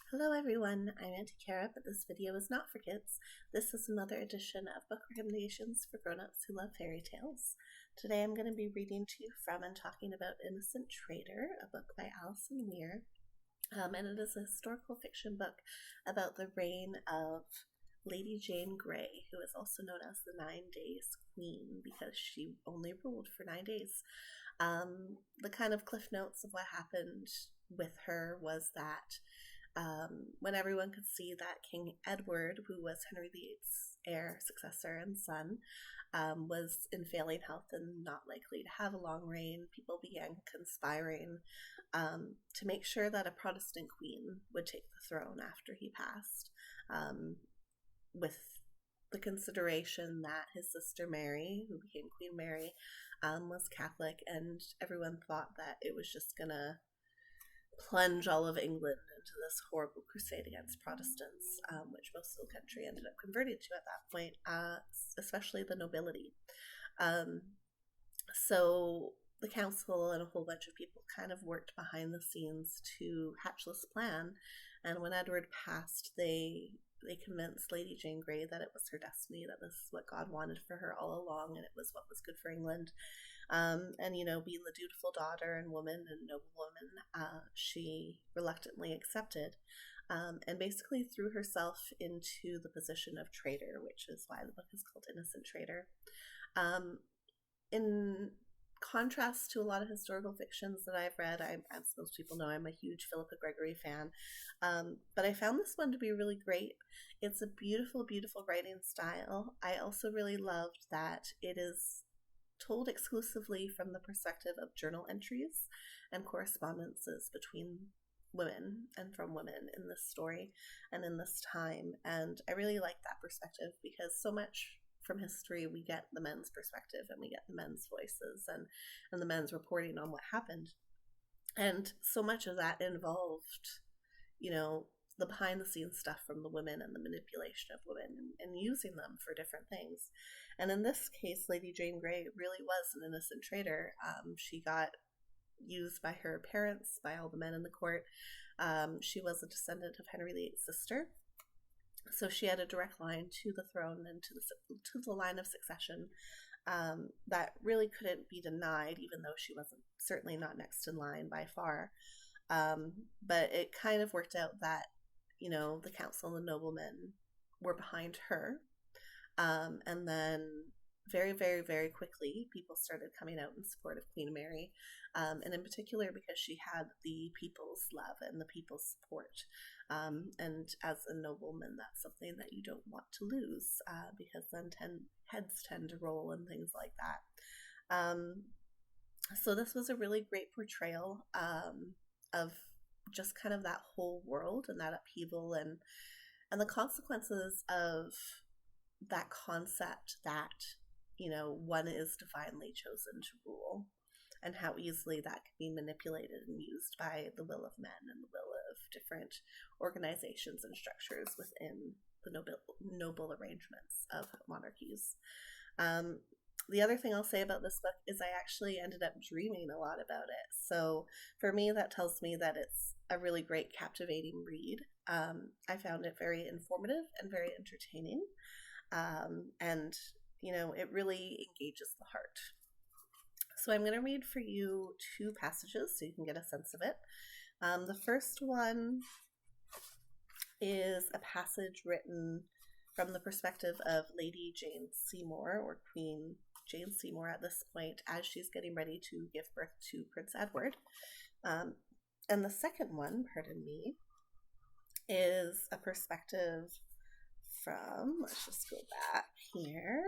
Hello everyone, I'm Auntie Kara, but this video is not for kids. This is another edition of book recommendations for grown-ups who love fairy tales. Today I'm going to be reading to you from and talking about Innocent Traitor, a book by Alison Weir. And it is a historical fiction book about the reign of Lady Jane Grey, who is also known as the 9 Days Queen because she only ruled for 9 days. The kind of cliff notes of what happened with her was that when everyone could see that King Edward, who was Henry VIII's heir, successor, and son, was in failing health and not likely to have a long reign, people began conspiring to make sure that a Protestant queen would take the throne after he passed, with the consideration that his sister Mary, who became Queen Mary, was Catholic, and everyone thought that it was just going to plunge all of England into this horrible crusade against Protestants, which most of the country ended up converting to at that point, especially the nobility. So the council and a whole bunch of people kind of worked behind the scenes to hatch this plan, and when Edward passed, they convinced Lady Jane Grey that it was her destiny, that this is what God wanted for her all along, and it was what was good for England. And, you know, being the dutiful daughter and woman and noble woman, she reluctantly accepted, and basically threw herself into the position of traitor, which is why the book is called Innocent Traitor. In contrast to a lot of historical fictions that I've read, as most people know, I'm a huge Philippa Gregory fan, but I found this one to be really great. It's a beautiful, beautiful writing style. I also really loved that it is told exclusively from the perspective of journal entries and correspondences between women and from women in this story and in this time. And I really like that perspective because so much from history we get the men's perspective and we get the men's voices and the men's reporting on what happened. And so much of that involved, you know, the behind the scenes stuff from the women and the manipulation of women and using them for different things. And in this case, Lady Jane Grey really was an innocent traitor. She got used by her parents, by all the men in the court. She was a descendant of Henry VIII's sister, so she had a direct line to the throne and to the line of succession that really couldn't be denied, even though she wasn't certainly not next in line by far. But it kind of worked out that, you know, the council and the noblemen were behind her. And then very, very, very quickly, people started coming out in support of Queen Mary, and in particular because she had the people's love and the people's support. And as a nobleman, that's something that you don't want to lose, because then heads tend to roll and things like that. So this was a really great portrayal of just kind of that whole world and that upheaval and the consequences of that concept that, you know, one is divinely chosen to rule, and how easily that can be manipulated and used by the will of men and the will of different organizations and structures within the noble arrangements of monarchies. The other thing I'll say about this book is I actually ended up dreaming a lot about it. So for me, that tells me that it's a really great, captivating read. I found it very informative and very entertaining. And, you know, it really engages the heart. So I'm going to read for you 2 passages so you can get a sense of it. The first one is a passage written from the perspective of Lady Jane Seymour, or Queen Jane Seymour at this point, as she's getting ready to give birth to Prince Edward. And the second one, pardon me, is a perspective from, let's just go back here,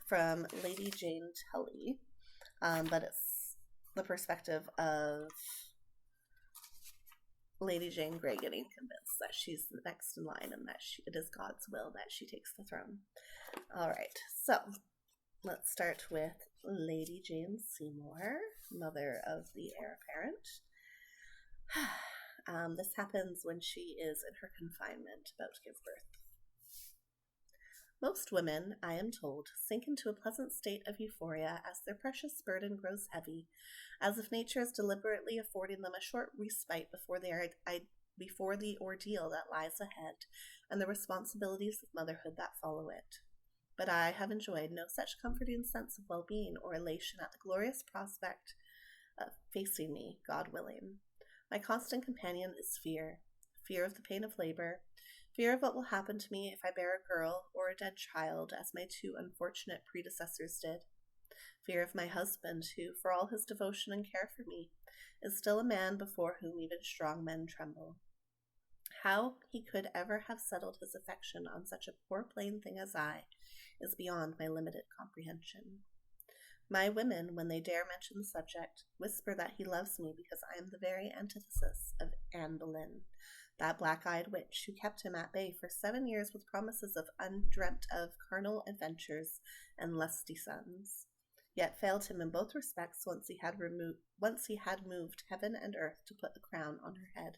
from Lady Jane Tully, but it's the perspective of Lady Jane Grey getting convinced that she's the next in line and that it is God's will that she takes the throne. All right, so let's start with Lady Jane Seymour, mother of the heir apparent. This happens when she is in her confinement about to give birth. Most women, I am told, sink into a pleasant state of euphoria as their precious burden grows heavy, as if nature is deliberately affording them a short respite before the ordeal that lies ahead and the responsibilities of motherhood that follow it. But I have enjoyed no such comforting sense of well-being or elation at the glorious prospect of facing me, God willing. My constant companion is fear. Fear of the pain of labor, fear of what will happen to me if I bear a girl or a dead child, as my two unfortunate predecessors did. Fear of my husband, who, for all his devotion and care for me, is still a man before whom even strong men tremble. How he could ever have settled his affection on such a poor plain thing as I is beyond my limited comprehension. My women, when they dare mention the subject, whisper that he loves me because I am the very antithesis of Anne Boleyn, that black-eyed witch who kept him at bay for 7 years with promises of undreamt-of carnal adventures and lusty sons, yet failed him in both respects once he had moved heaven and earth to put the crown on her head.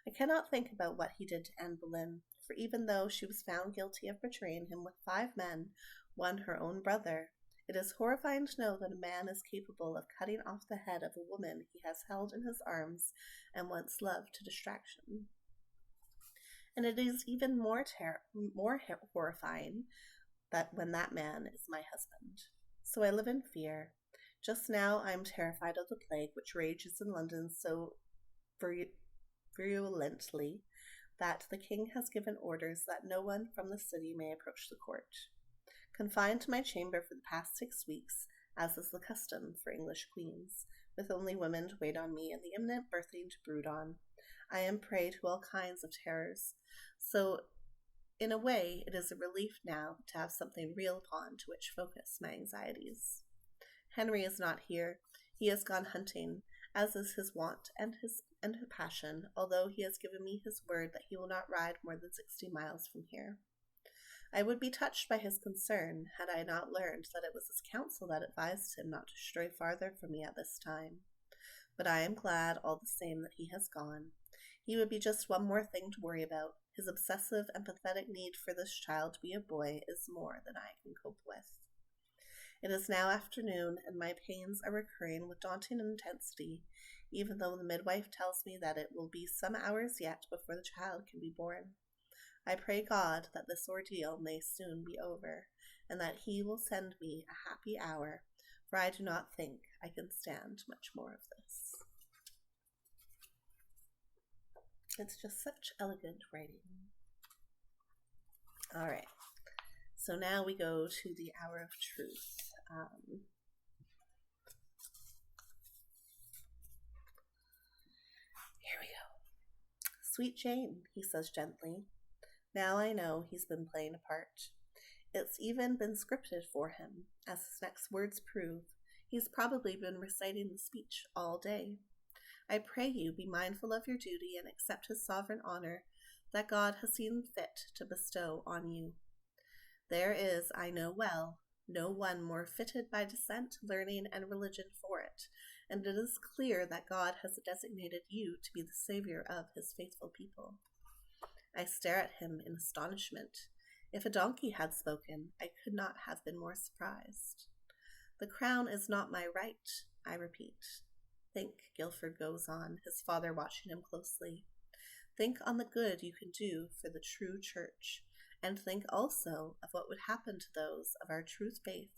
I cannot think about what he did to Anne Boleyn, for even though she was found guilty of betraying him with 5 men, one her own brother, it is horrifying to know that a man is capable of cutting off the head of a woman he has held in his arms and once loved to distraction. And it is even more horrifying that when that man is my husband. So I live in fear. Just now I am terrified of the plague which rages in London so virulently that the king has given orders that no one from the city may approach the court. Confined to my chamber for the past 6 weeks, as is the custom for English queens, with only women to wait on me and the imminent birthing to brood on, I am prey to all kinds of terrors. So, in a way, it is a relief now to have something real upon to which focus my anxieties. Henry is not here. He has gone hunting, as is his wont and his passion, although he has given me his word that he will not ride more than 60 miles from here. I would be touched by his concern had I not learned that it was his counsel that advised him not to stray farther from me at this time. But I am glad all the same that he has gone. He would be just one more thing to worry about. His obsessive and pathetic need for this child to be a boy is more than I can cope with. It is now afternoon, and my pains are recurring with daunting intensity, even though the midwife tells me that it will be some hours yet before the child can be born. I pray God that this ordeal may soon be over, and that he will send me a happy hour, for I do not think I can stand much more of this. It's just such elegant writing. All right, so now we go to the hour of truth. Here we go. Sweet Jane, he says gently. Now I know he's been playing a part. It's even been scripted for him, as his next words prove. He's probably been reciting the speech all day. I pray you be mindful of your duty and accept his sovereign honor that God has seen fit to bestow on you. There is, I know well, no one more fitted by descent, learning, and religion for it, and it is clear that God has designated you to be the savior of his faithful people. I stare at him in astonishment. If a donkey had spoken, I could not have been more surprised. The crown is not my right, I repeat. Think, Guilford goes on, his father watching him closely. Think on the good you can do for the true church, and think also of what would happen to those of our true faith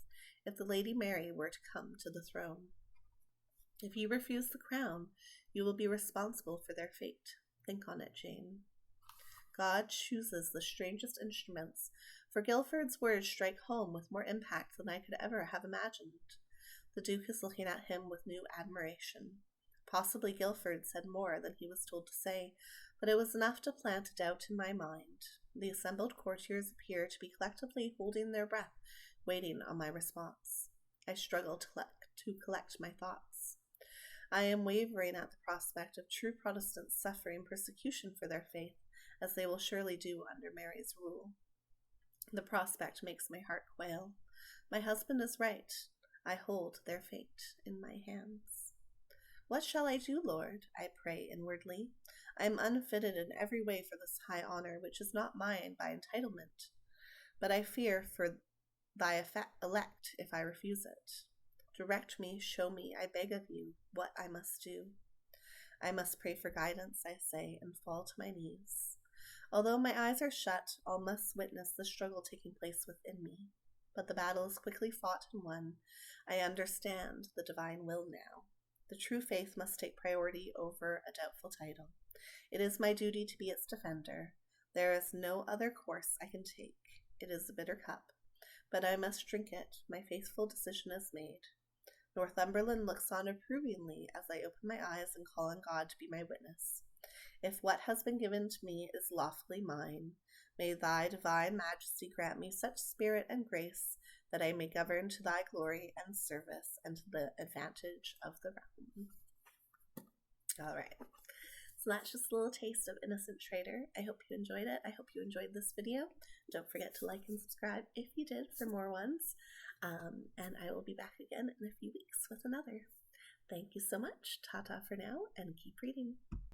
if the Lady Mary were to come to the throne. If you refuse the crown, you will be responsible for their fate. Think on it, Jane. God chooses the strangest instruments, for Guilford's words strike home with more impact than I could ever have imagined. The Duke is looking at him with new admiration. Possibly Guilford said more than he was told to say, but it was enough to plant a doubt in my mind. The assembled courtiers appear to be collectively holding their breath, waiting on my response. I struggle to collect my thoughts. I am wavering at the prospect of true Protestants suffering persecution for their faith, as they will surely do under Mary's rule. The prospect makes my heart quail. My husband is right. I hold their fate in my hands. What shall I do, Lord? I pray inwardly. I am unfitted in every way for this high honor, which is not mine by entitlement. but I fear for thy elect if I refuse it. Direct me, show me, I beg of you, what I must do. I must pray for guidance, I say, and fall to my knees. Although my eyes are shut, all must witness the struggle taking place within me. But the battle is quickly fought and won. I understand the divine will now. The true faith must take priority over a doubtful title. It is my duty to be its defender. There is no other course I can take. It is a bitter cup, but I must drink it. My faithful decision is made. Northumberland looks on approvingly as I open my eyes and call on God to be my witness. If what has been given to me is lawfully mine, may thy divine majesty grant me such spirit and grace that I may govern to thy glory and service and to the advantage of the realm. All right. So that's just a little taste of Innocent Traitor. I hope you enjoyed it. I hope you enjoyed this video. Don't forget to like and subscribe if you did for more ones. And I will be back again in a few weeks with another. Thank you so much. Ta-ta for now, and keep reading.